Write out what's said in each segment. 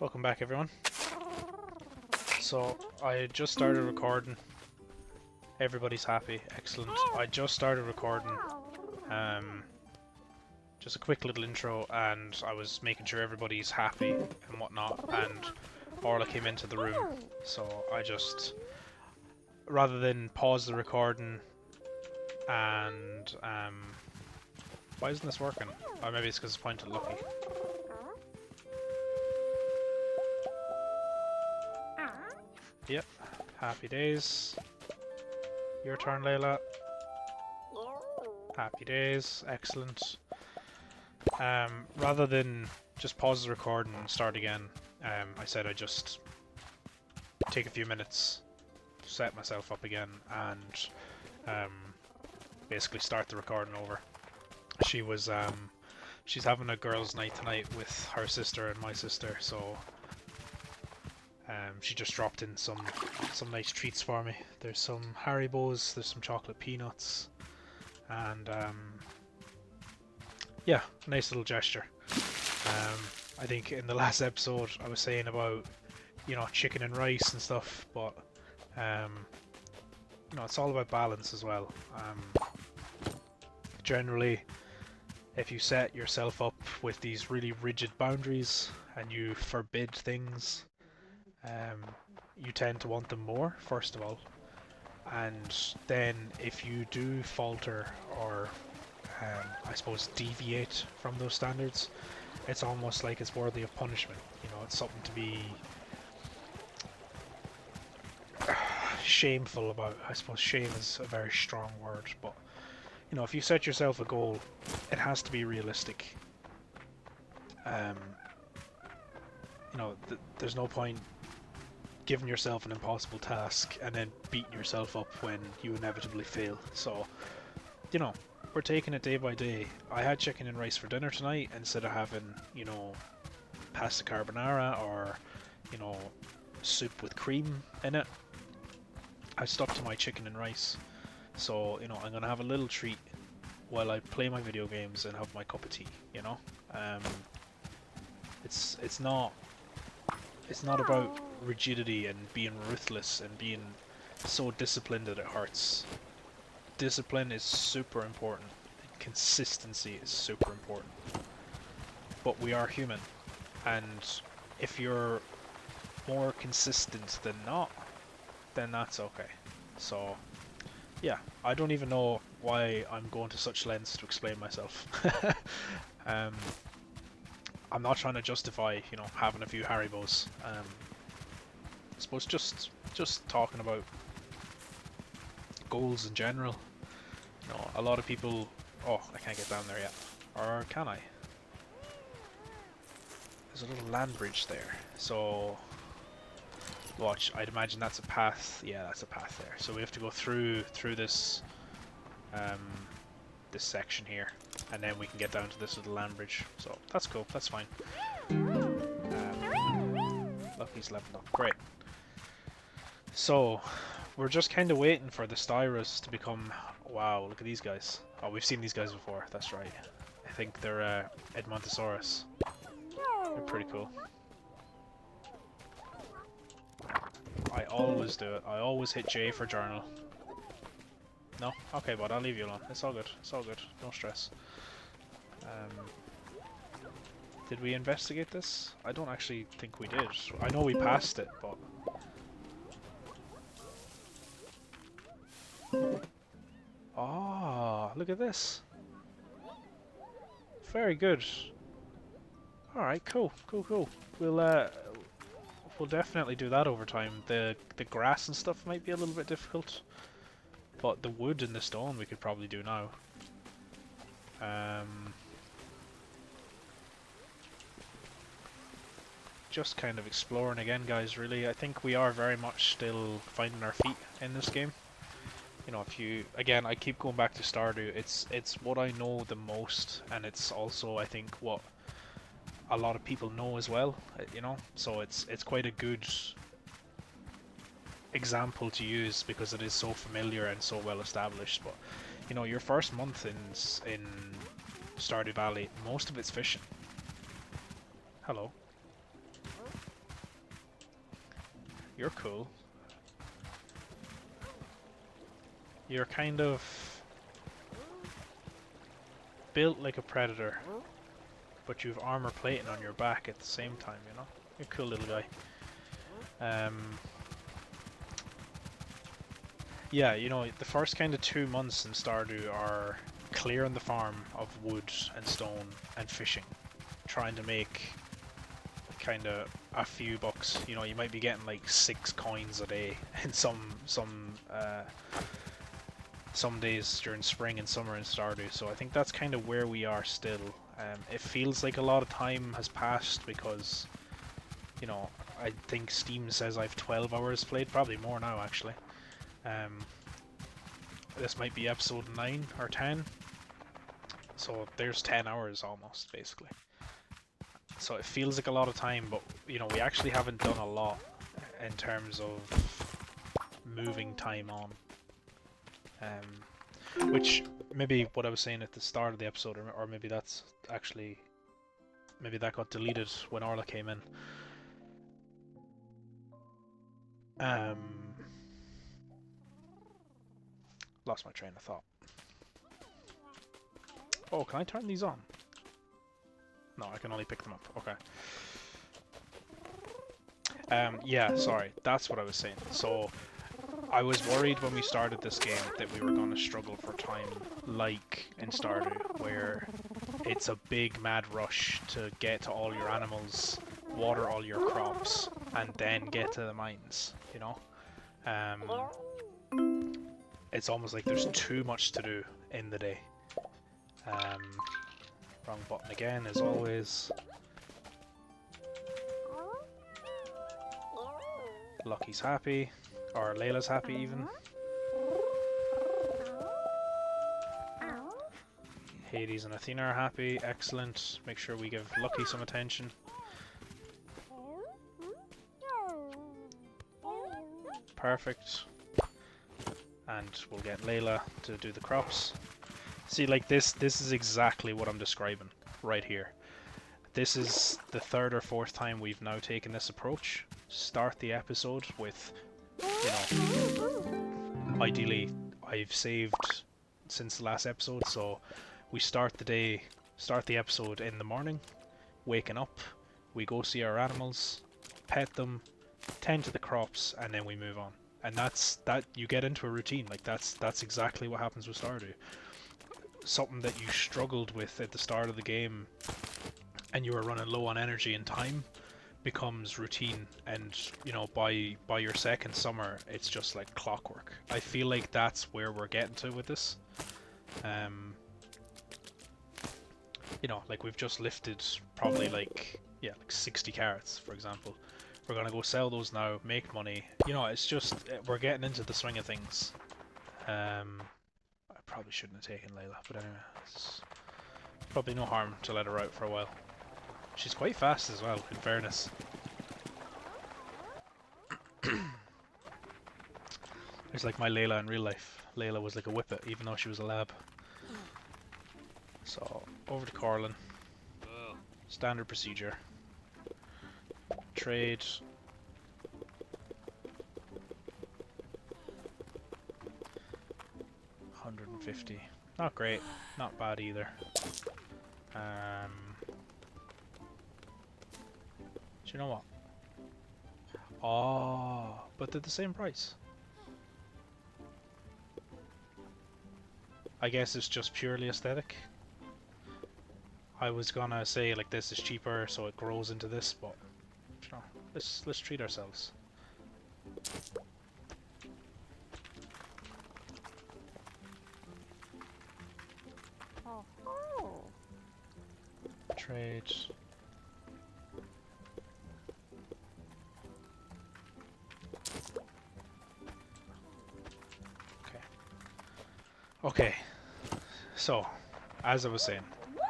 Welcome back, everyone. So, I just started recording. Everybody's happy. Excellent. I just started recording. Um, just a quick little intro, and I was making sure everybody's happy and whatnot, and Orla came into the room. So, I just, rather than pause the recording and, why isn't this working? Oh, maybe it's because it's pointed lucky. Yep, happy days. Your turn, Layla. Happy days, excellent. Rather than just pause the recording and start again, I said I'd just take a few minutes, set myself up again, and basically start the recording over. She was, she's having a girls' night tonight with her sister and my sister, so she just dropped in some nice treats for me. There's some Haribos, there's some chocolate peanuts, and yeah, nice little gesture. I think in the last episode I was saying about, you know, chicken and rice and stuff, but you know, it's all about balance as well. Generally, if you set yourself up with these really rigid boundaries and you forbid things, you tend to want them more, first of all, and then if you do falter or I suppose deviate from those standards, it's almost like it's worthy of punishment. You know, it's something to be shameful about. I suppose shame is a very strong word, but you know, if you set yourself a goal, it has to be realistic. You know, there's no point giving yourself an impossible task and then beating yourself up when you inevitably fail. So, you know, we're taking it day by day. I had chicken and rice for dinner tonight instead of having, you know, pasta carbonara or, you know, soup with cream in it. I stuck to my chicken and rice. So, you know, I'm gonna have a little treat while I play my video games and have my cup of tea, you know? It's not about rigidity and being ruthless and being so disciplined that it hurts. Discipline is super important. Consistency is super important. But we are human, and if you're more consistent than not, then that's okay. So, yeah, I don't even know why I'm going to such lengths to explain myself. I'm not trying to justify, you know, having a few Haribos. I suppose just talking about goals in general. You know, a lot of people. Oh, I can't get down there yet, or can I? There's a little land bridge there, so watch. I'd imagine that's a path. Yeah, that's a path there. So we have to go through this this section here, and then we can get down to this little land bridge. So that's cool. That's fine. Lucky's leveled up. Great. So we're just kind of waiting for the Styras to become. Wow, look at these guys. Oh, we've seen these guys before. That's right. I think they're Edmontosaurus. They're pretty cool. I always do it. I always hit J for journal. No? Okay, bud, I'll leave you alone. It's all good. It's all good. No stress. Did we investigate this? I don't actually think we did. I know we passed it, but... Ah, look at this. Very good. Alright, cool. Cool, cool. We'll definitely do that over time. The grass and stuff might be a little bit difficult, but the wood and the stone we could probably do now. Just kind of exploring again, guys, really. I think we are very much still finding our feet in this game. You know, if you... Again, I keep going back to Stardew. It's what I know the most, and it's also, I think, what a lot of people know as well, you know? So it's quite a good example to use because it is so familiar and so well established. But, you know, your first month in Stardew Valley, most of it's fishing. Hello. you're cool. You're kind of built like a predator, but you've armor plating on your back at the same time, you know? You're a cool little guy. Yeah, you know, the first kind of 2 months in Stardew are clearing the farm of wood and stone and fishing, trying to make kind of a few bucks. You know, you might be getting like 6 coins a day in some days during spring and summer in Stardew. So I think that's kind of where we are still. It feels like a lot of time has passed because, you know, I think Steam says I've 12 hours played, probably more now actually. This might be episode 9 or 10, so there's 10 hours almost, basically. So it feels like a lot of time, but you know, we actually haven't done a lot in terms of moving time on. Which, maybe what I was saying at the start of the episode, or maybe that's actually, maybe that got deleted when Orla came in. Lost my train of thought. Oh, can I turn these on? No, I can only pick them up. Okay. Yeah, sorry. That's what I was saying. So, I was worried when we started this game that we were going to struggle for time, like in Stardew, where it's a big mad rush to get to all your animals, water all your crops, and then get to the mines, you know? It's almost like there's too much to do in the day. Wrong button again, as always. Lucky's happy, or Layla's happy even. Hades and Athena are happy, excellent. Make sure we give Lucky some attention. Perfect. And we'll get Layla to do the crops. See, like this is exactly what I'm describing right here. This is the 3rd or 4th time we've now taken this approach. Start the episode with, you know, ideally I've saved since the last episode, so we start the episode in the morning, waking up, we go see our animals, pet them, tend to the crops, and then we move on. And that you get into a routine. Like that's exactly what happens with Stardew. Something that you struggled with at the start of the game and you were running low on energy and time becomes routine, and you know, by your 2nd summer it's just like clockwork. I feel like that's where we're getting to with this. You know, like we've just lifted probably like 60 carrots, for example. We're gonna go sell those now, make money. You know, it's just, we're getting into the swing of things. I probably shouldn't have taken Layla, but anyway, it's probably no harm to let her out for a while. She's quite fast as well, in fairness. It's like my Layla in real life. Layla was like a whippet, even though she was a lab. So, over to Corlin. Standard procedure. Trade. $150. Not great. Not bad either. Do you know what? Oh, but they're the same price. I guess it's just purely aesthetic. I was gonna say like this is cheaper, so it grows into this, but you know, let's treat ourselves. Trade. Okay, so as I was saying,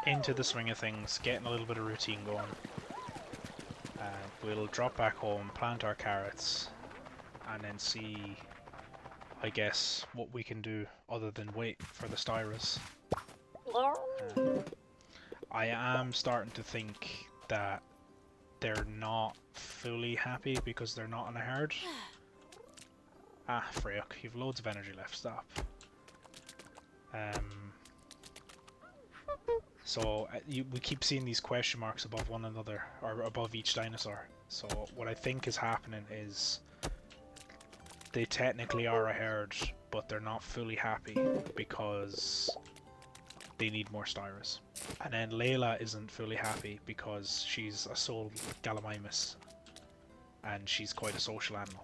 into the swing of things, getting a little bit of routine going. We'll drop back home, plant our carrots, and then see, I guess, what we can do other than wait for the styras. I am starting to think that they're not fully happy because they're not in a herd. Ah, Freyok, you've loads of energy left. Stop. So we keep seeing these question marks above one another, or above each dinosaur. So what I think is happening is they technically are a herd, but they're not fully happy because they need more Styras. And then Layla isn't fully happy because she's a sole Gallimimus, and she's quite a social animal.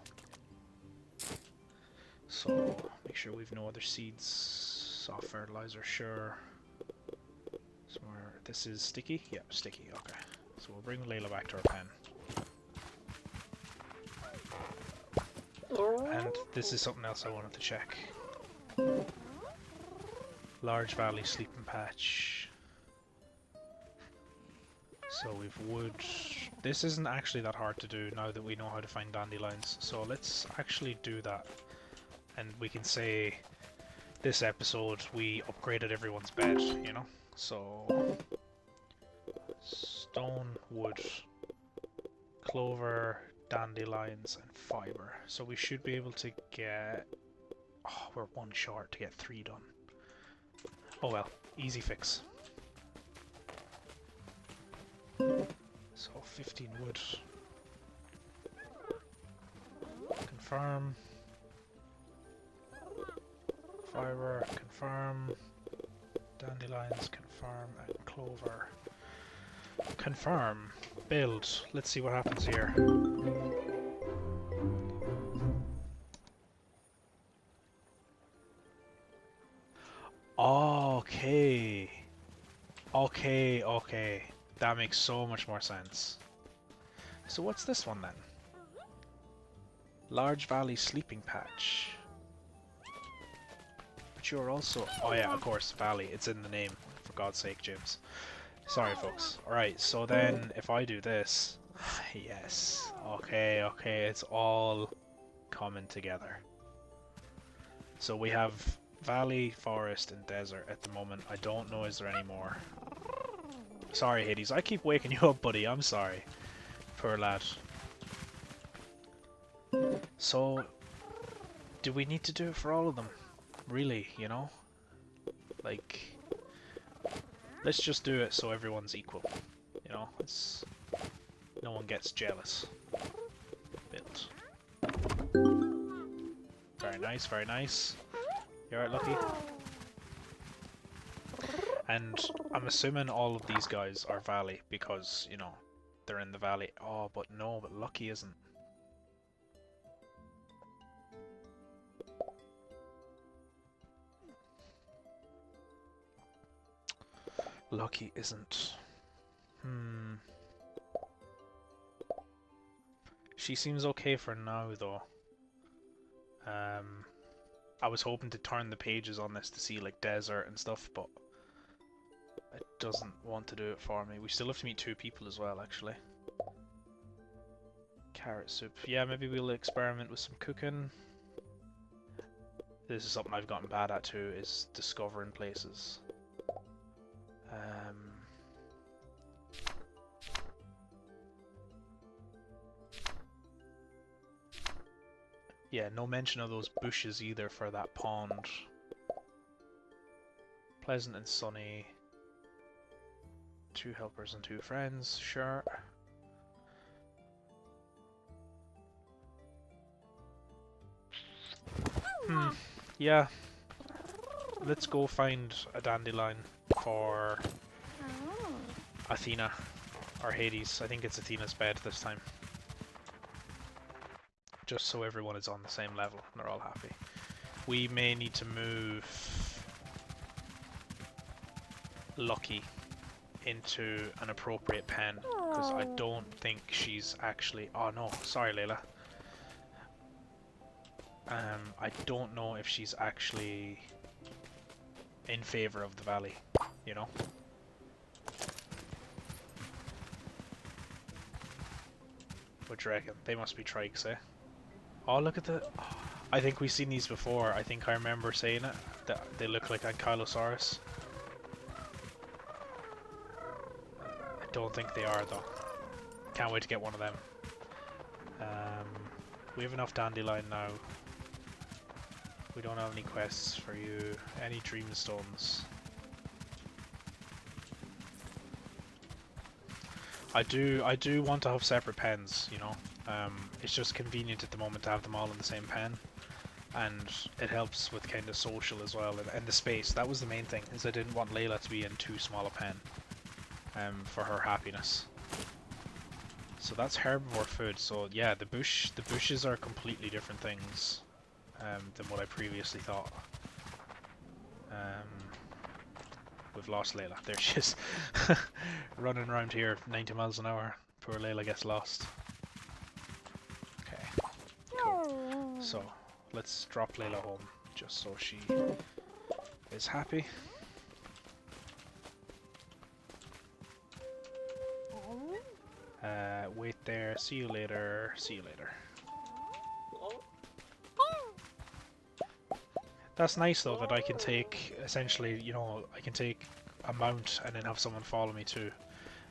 So make sure we've no other seeds. Soft fertilizer, sure. Somewhere. This is sticky? Yep, sticky, okay. So we'll bring Layla back to our pen. And this is something else I wanted to check. Large Valley Sleeping Patch. So we've wood. This isn't actually that hard to do now that we know how to find dandelions. So let's actually do that. And we can say this episode we upgraded everyone's bed, you know? So stone, wood, clover, dandelions, and fiber. So we should be able to get... Oh, we're one short to get 3 done. Oh well, easy fix. So 15 wood. Confirm. Fiber, confirm. Dandelions, confirm. And clover. Confirm. Build. Let's see what happens here. Okay. Okay. That makes so much more sense. So what's this one then? Large Valley Sleeping Patch. But you're also... Oh yeah, of course, Valley. It's in the name. For God's sake, James. Sorry, folks. Alright, so then if I do this... Yes. Okay. It's all coming together. So we have Valley, Forest, and Desert at the moment. I don't know is there any more. Sorry, Hades. I keep waking you up, buddy. I'm sorry. Poor lad. So, do we need to do it for all of them? Really, you know? Like, let's just do it so everyone's equal. You know, it's... No one gets jealous. Built. Very nice, very nice. You alright, Lucky? And I'm assuming all of these guys are Valley because, you know, they're in the Valley. Oh, but no, but Lucky isn't. Lucky isn't. She seems okay for now, though. I was hoping to turn the pages on this to see, like, desert and stuff, but it doesn't want to do it for me. We still have to meet 2 people as well, actually. Carrot soup. Yeah, maybe we'll experiment with some cooking. This is something I've gotten bad at too, is discovering places. Yeah, no mention of those bushes either for that pond. Pleasant and sunny. 2 helpers and 2 friends, sure. Yeah. Let's go find a dandelion for Athena. Or Hades. I think it's Athena's bed this time. Just so everyone is on the same level and they're all happy. We may need to move Lucky into an appropriate pen because I don't think she's actually... Oh no, sorry Layla. I don't know if she's actually in favor of the Valley, you know? What do you reckon? They must be trikes, eh? Oh, look at the... Oh, I think we've seen these before. I think I remember saying it. That they look like Ankylosaurus. I don't think they are, though. Can't wait to get one of them. We have enough dandelion now. We don't have any quests for you. Any dream stones? I do want to have separate pens, you know. It's just convenient at the moment to have them all in the same pen, and it helps with kind of social as well, and the space. That was the main thing, is I didn't want Layla to be in too small a pen, for her happiness. So that's herbivore food. So yeah, the bushes are completely different things than what I previously thought. We've lost Layla. There she is. Running around here 90 miles an hour. Poor Layla gets lost. Okay, cool. So, let's drop Layla home, just so she is happy. Wait there, see you later, see you later. That's nice though, that I can take, essentially, you know, I can take a mount and then have someone follow me too.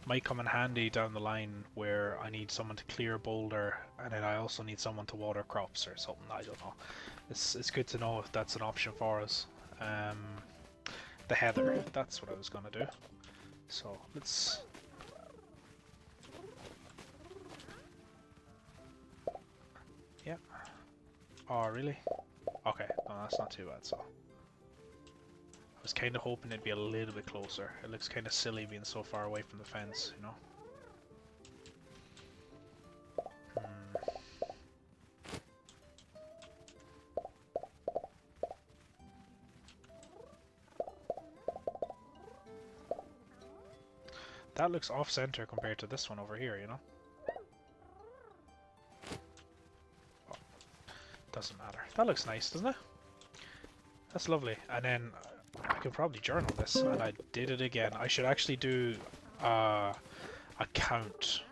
Might come in handy down the line where I need someone to clear a boulder and then I also need someone to water crops or something, I don't know. It's good to know if that's an option for us. The heather, that's what I was gonna do. So, let's... Yep. Oh, really? Okay, no, that's not too bad, so. I was kind of hoping it'd be a little bit closer. It looks kind of silly being so far away from the fence, you know? That looks off-center compared to this one over here, you know? Oh, doesn't matter. That looks nice, doesn't it? That's lovely. And then I could probably journal this, and I did it again. I should actually do a count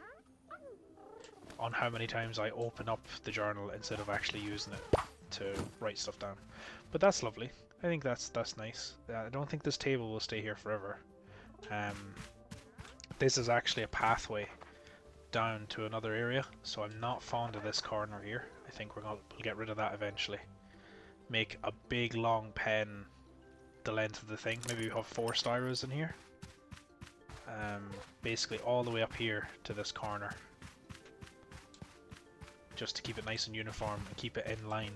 on how many times I open up the journal instead of actually using it to write stuff down. But that's lovely. I think that's nice. I don't think this table will stay here forever. This is actually a pathway down to another area, so I'm not fond of this corner here. I think we'll get rid of that eventually. Make a big long pen the length of the thing. Maybe we have 4 styros in here. Basically all the way up here to this corner. Just to keep it nice and uniform and keep it in line.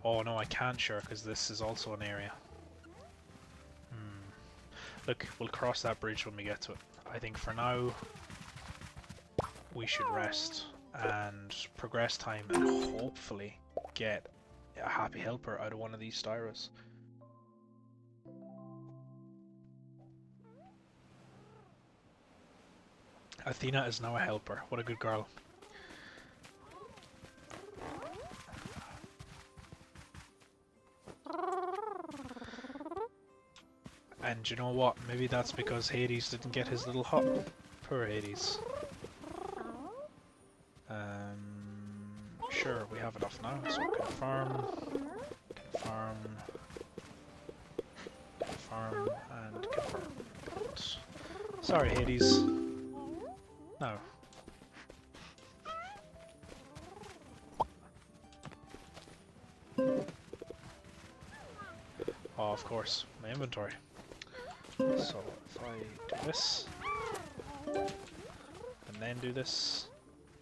Oh no, I can't share because this is also an area. Look, we'll cross that bridge when we get to it. I think for now we should rest and progress time and hopefully get a happy helper out of one of these styros. Athena is now a helper. What a good girl. And you know what? Maybe that's because Hades didn't get his little hut. Poor Hades. Sure, we have enough now, so confirm, and confirm. Good. Sorry, Hades. No. Oh, of course, my inventory. So, if I do this, and then do this,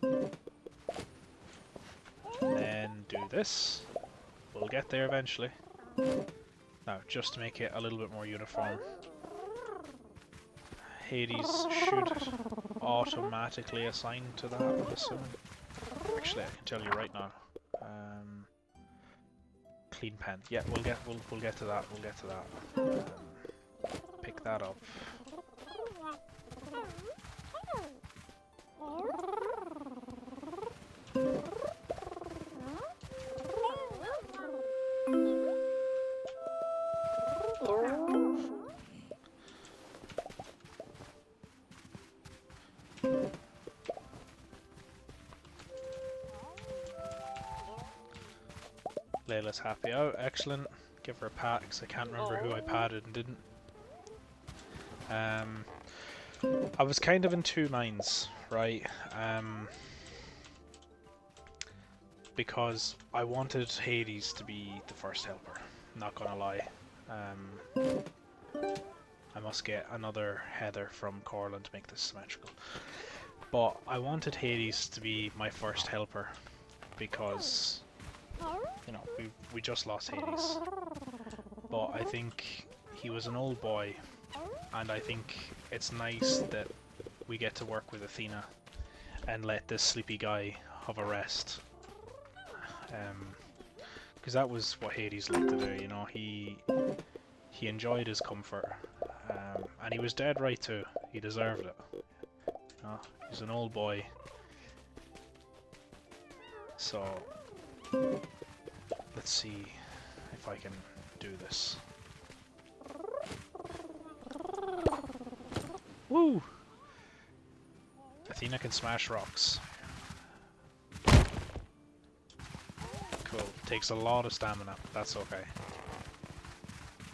and then do this, we'll get there eventually. Now, just to make it a little bit more uniform, Hades should automatically assign to that, I'm assuming. Actually, I can tell you right now. Clean pen. Yeah, we'll get to that. We'll get to that. Pick that up. Layla's happy out, excellent. Give her a pat because I can't remember who I patted and didn't. I was kind of in 2 minds, right? because I wanted Hades to be the first helper. Not gonna lie. I must get another heather from Corlin to make this symmetrical. But I wanted Hades to be my first helper because, you know, we just lost Hades. But I think he was an old boy, and I think it's nice that we get to work with Athena and let this sleepy guy have a rest. Because that was what Hades liked to do, you know, he enjoyed his comfort, and he was dead right too. He deserved it. You know, he's an old boy. So let's see if I can do this. Woo! Athena can smash rocks. Cool. Takes a lot of stamina. That's okay.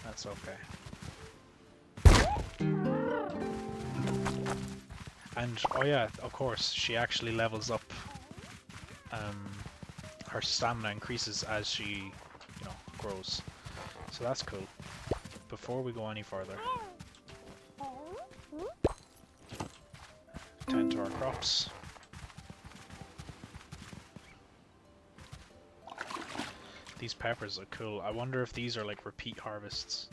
That's okay. And, oh yeah, of course, she actually levels up. Her stamina increases as she, you know, grows. So that's cool. Before we go any further, tend to our crops. These peppers are cool. I wonder if these are like repeat harvests.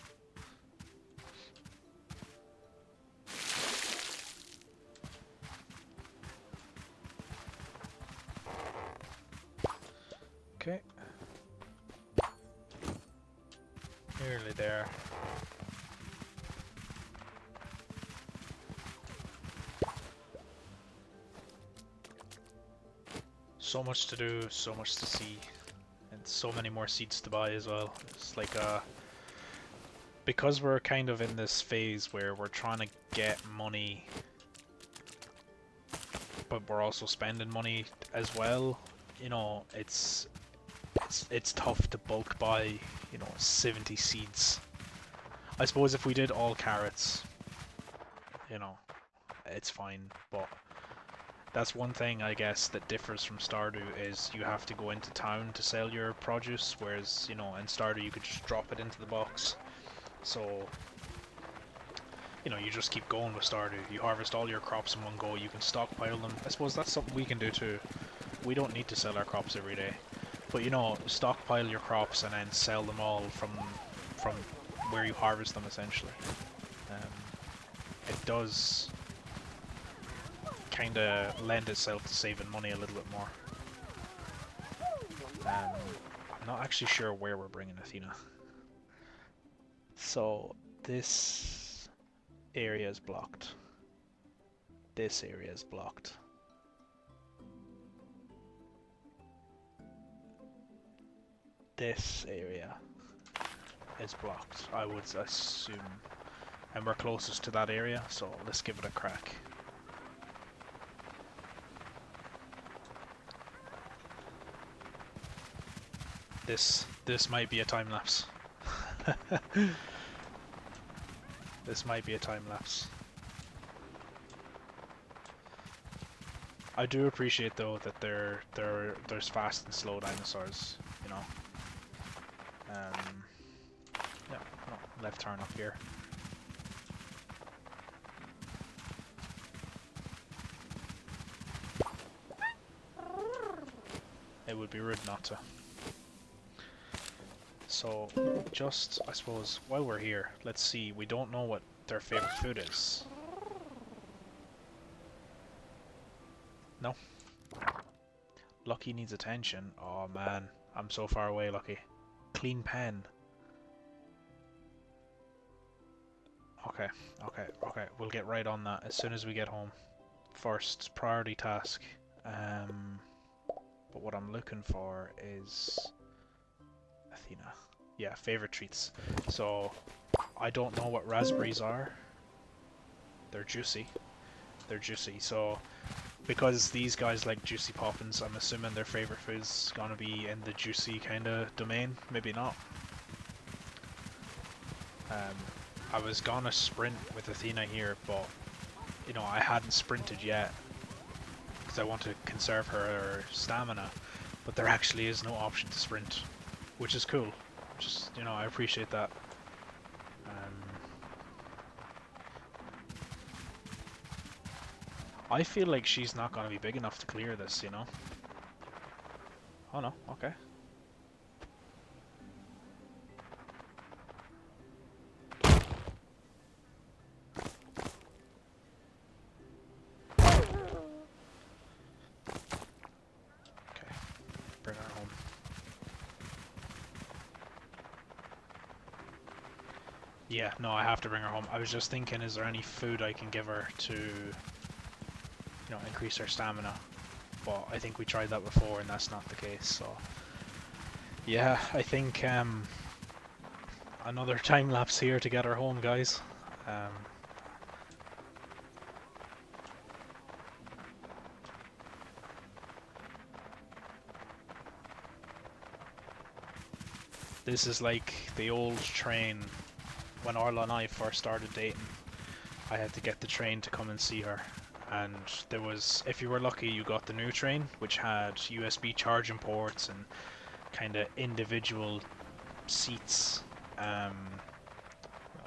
Okay. Nearly there. So much to do, so much to see, and so many more seeds to buy as well. It's like because we're kind of in this phase where we're trying to get money, but we're also spending money as well. You know, it's tough to bulk buy, you know, 70 seeds. I suppose if we did all carrots, you know, it's fine, but that's one thing I guess that differs from Stardew is you have to go into town to sell your produce, whereas, you know, in Stardew you could just drop it into the box. So, you know, you just keep going with Stardew. You harvest all your crops in one go, you can stockpile them. I suppose that's something we can do too. We don't need to sell our crops every day. But, you know, stockpile your crops and then sell them all from where you harvest them, essentially. It does kind of lend itself to saving money a little bit more. I'm not actually sure where we're bringing Athena. So, this area is blocked. This area is blocked. This area is blocked, I would assume. And we're closest to that area, so let's give it a crack. This might be a time lapse. This might be a time lapse. I do appreciate though that there's fast and slow dinosaurs, you know. Yeah, no, left turn up here. It would be rude not to. So, just, I suppose, while we're here, let's see, we don't know what their favorite food is. No? Lucky needs attention. Oh man, I'm so far away, Lucky. Clean pen. Okay, we'll get right on that as soon as we get home. First priority task. But what I'm looking for is Athena. Yeah, favorite treats. So I don't know what raspberries are. They're juicy. They're juicy. So because these guys like juicy poppins, I'm assuming their favorite food's gonna be in the juicy kind of domain. Maybe not. I was gonna sprint with Athena here, but you know I hadn't sprinted yet because I want to conserve her stamina. but there actually is no option to sprint, which is cool. Just, you know, I appreciate that. I feel like she's not going to be big enough to clear this, you know? Oh no, okay. Okay, bring her home. Yeah, no, I have to bring her home. I was just thinking, is there any food I can give her to, you know, increase her stamina? But I think we tried that before and that's not the case, so... Yeah, I think, another time lapse here to get her home, guys. This is like the old train when Orla and I first started dating. I had to get the train to come and see her, and there was, if you were lucky, you got the new train, which had USB charging ports and kind of individual seats, a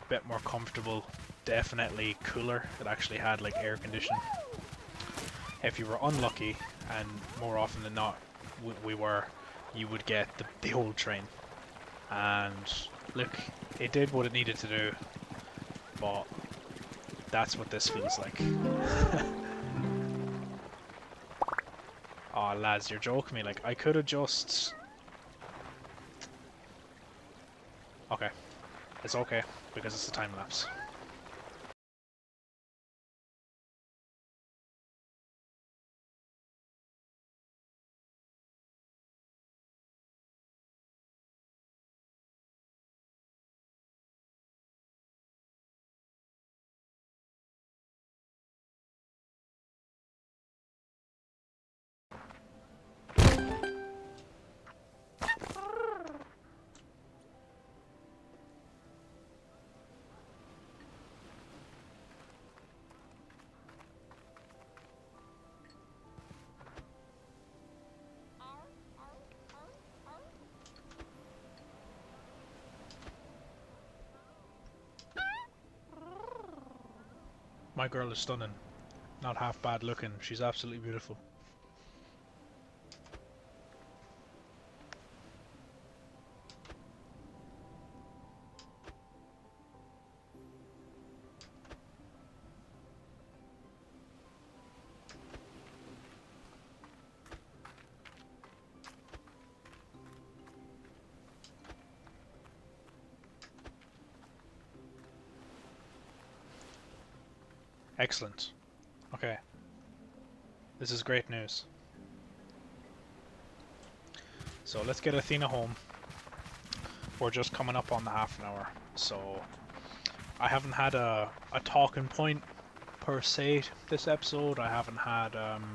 bit more comfortable, definitely cooler. It actually had like air conditioning. If you were unlucky, and more often than not we were, you would get the old train. And look, it did what it needed to do, but that's what this feels like. Aw, lads, you're joking me. Like, I could have just... Okay. It's okay, because it's a time lapse. My girl is stunning. Not half bad looking. She's absolutely beautiful. Excellent. Okay. This is great news. So let's get Athena home. We're just coming up on the half an hour, so I haven't had a talking point per se this episode. I haven't had an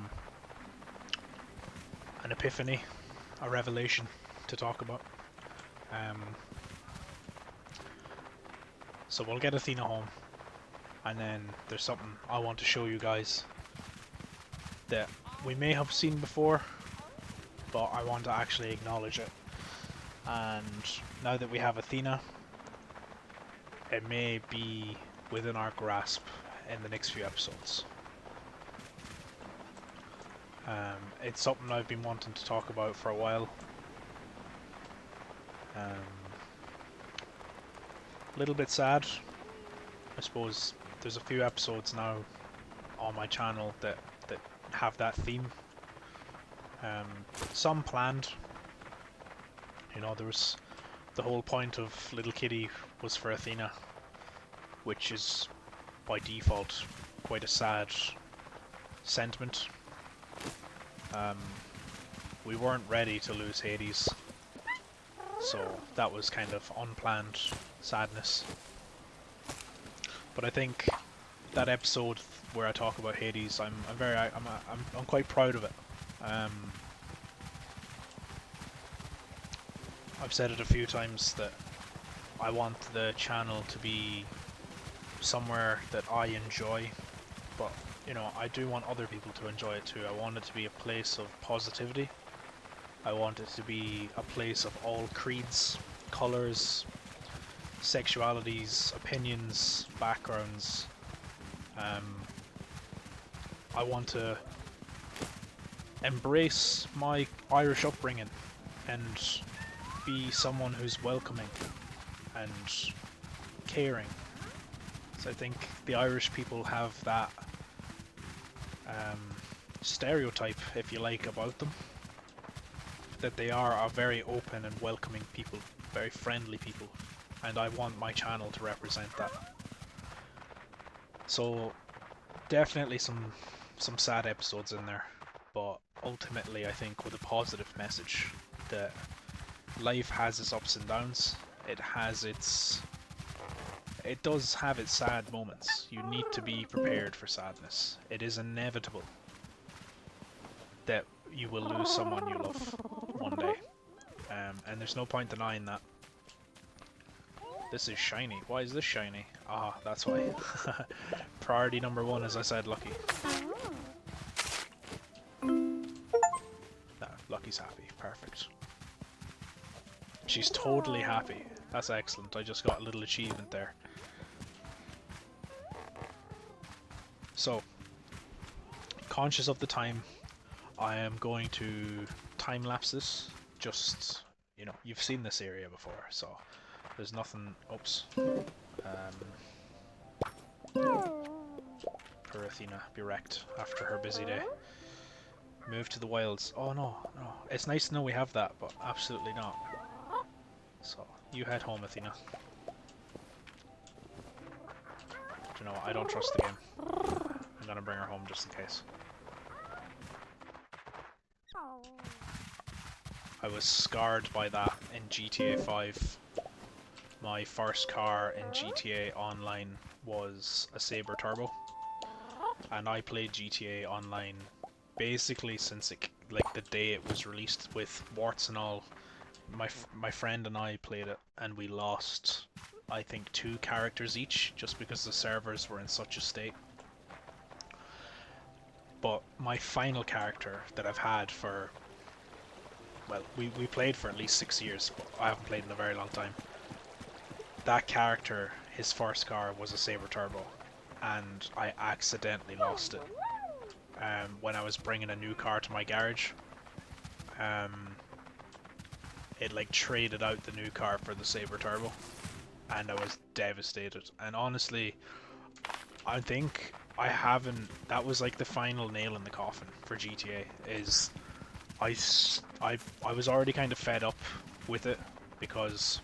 epiphany, a revelation to talk about. So we'll get Athena home, and then there's something I want to show you guys that we may have seen before, but I want to actually acknowledge it. And now that we have Athena, it may be within our grasp in the next few episodes. It's something I've been wanting to talk about for a while. A little bit sad. I suppose there's a few episodes now on my channel that have that theme. Some planned. You know, there was the whole point of Little Kitty was for Athena, which is by default quite a sad sentiment. We weren't ready to lose Hades, so that was kind of unplanned sadness. But I think that episode where I talk about Hades, I'm quite proud of it. I've said it a few times that I want the channel to be somewhere that I enjoy, but you know, I do want other people to enjoy it too. I want it to be a place of positivity. I want it to be a place of all creeds, colours, sexualities, opinions, backgrounds. Um, I want to embrace my Irish upbringing and be someone who's welcoming and caring. So I think the Irish people have that stereotype, if you like, about them, that they are a very open and welcoming people, very friendly people, and I want my channel to represent that. So definitely some sad episodes in there, but ultimately I think with a positive message that life has its ups and downs. It does have its sad moments. You need to be prepared for sadness. It is inevitable that you will lose someone you love one day. And there's no point denying that. This is shiny. Why is this shiny? Ah, that's why. Priority number one, as I said, Lucky. No, Lucky's happy. Perfect. She's totally happy. That's excellent. I just got a little achievement there. So, conscious of the time, I am going to time-lapse this. Just, you know, you've seen this area before, so there's nothing... Oops. Poor Athena, be wrecked after her busy day. Move to the wilds. Oh no, no. It's nice to know we have that, but absolutely not. So, you head home, Athena. Do you know what? I don't trust the game. I'm gonna bring her home just in case. I was scarred by that in GTA 5. My first car in GTA Online was a Sabre Turbo. And I played GTA Online basically since like the day it was released, with warts and all. My friend and I played it, and we lost, I think, 2 characters each, just because the servers were in such a state. But my final character that I've had for, well, we played for at least 6 years, but I haven't played in a very long time. That character, his first car was a Sabre Turbo, and I accidentally lost it when I was bringing a new car to my garage. It like traded out the new car for the Sabre Turbo, and I was devastated. And honestly, I think I haven't. That was like the final nail in the coffin for GTA. Is I was already kind of fed up with it because,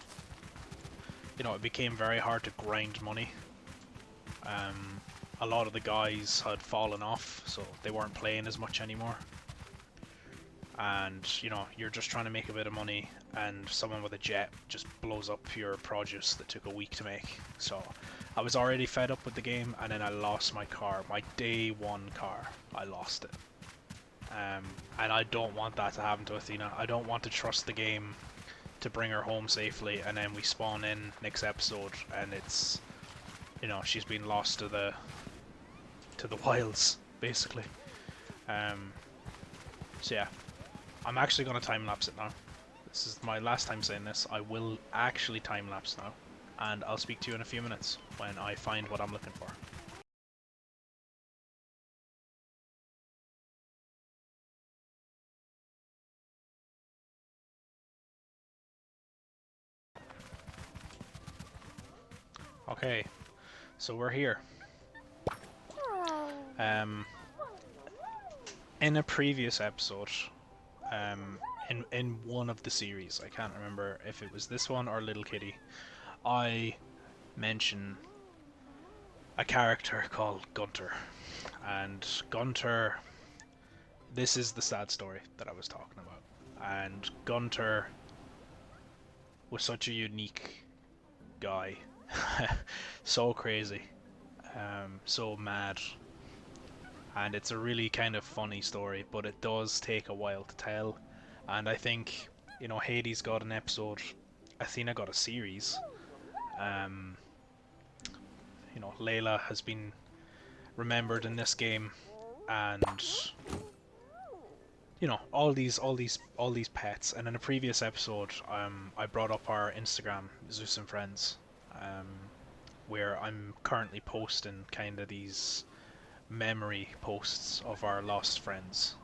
you know, it became very hard to grind money. A lot of the guys had fallen off, so they weren't playing as much anymore. And, you know, you're just trying to make a bit of money, and someone with a jet just blows up your produce that took a week to make. So I was already fed up with the game, and then I lost my car. My day 1 car, I lost it. And I don't want that to happen to Athena. I don't want to trust the game to bring her home safely, and then we spawn in next episode, and it's, you know, she's been lost to the wilds, basically. So yeah, I'm actually going to time-lapse it now. This is my last time saying this. I will actually time-lapse now, and I'll speak to you in a few minutes when I find what I'm looking for. Okay, so we're here. In a previous episode, in one of the series, I can't remember if it was this one or Little Kitty, I mentioned a character called Gunter. And Gunter, this is the sad story that I was talking about. And Gunter was such a unique guy. So crazy. So mad. And it's a really kind of funny story, but it does take a while to tell. And I think, you know, Hades got an episode, Athena got a series. You know, Layla has been remembered in this game, and all these pets. And in a previous episode, I brought up our Instagram, Zeus and Friends, um, where I'm currently posting kind of these memory posts of our lost friends.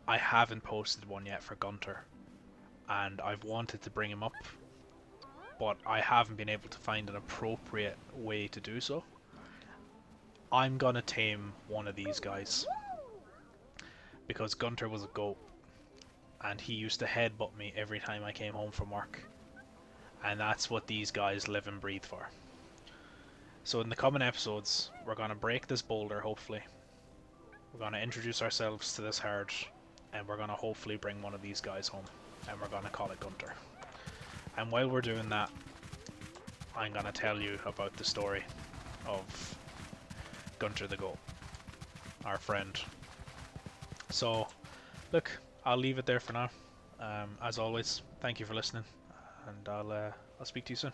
I haven't posted one yet for Gunter, and I've wanted to bring him up, but I haven't been able to find an appropriate way to do so. I'm gonna tame one of these guys because Gunter was a goat, and he used to headbutt me every time I came home from work, and that's what these guys live and breathe for. So in the coming episodes, we're gonna break this boulder, hopefully. We're gonna introduce ourselves to this herd, and we're gonna hopefully bring one of these guys home, and we're gonna call it Gunter. And while we're doing that, I'm gonna tell you about the story of Gunter the Goat, our friend. So, look, I'll leave it there for now. As always, thank you for listening, and I'll speak to you soon.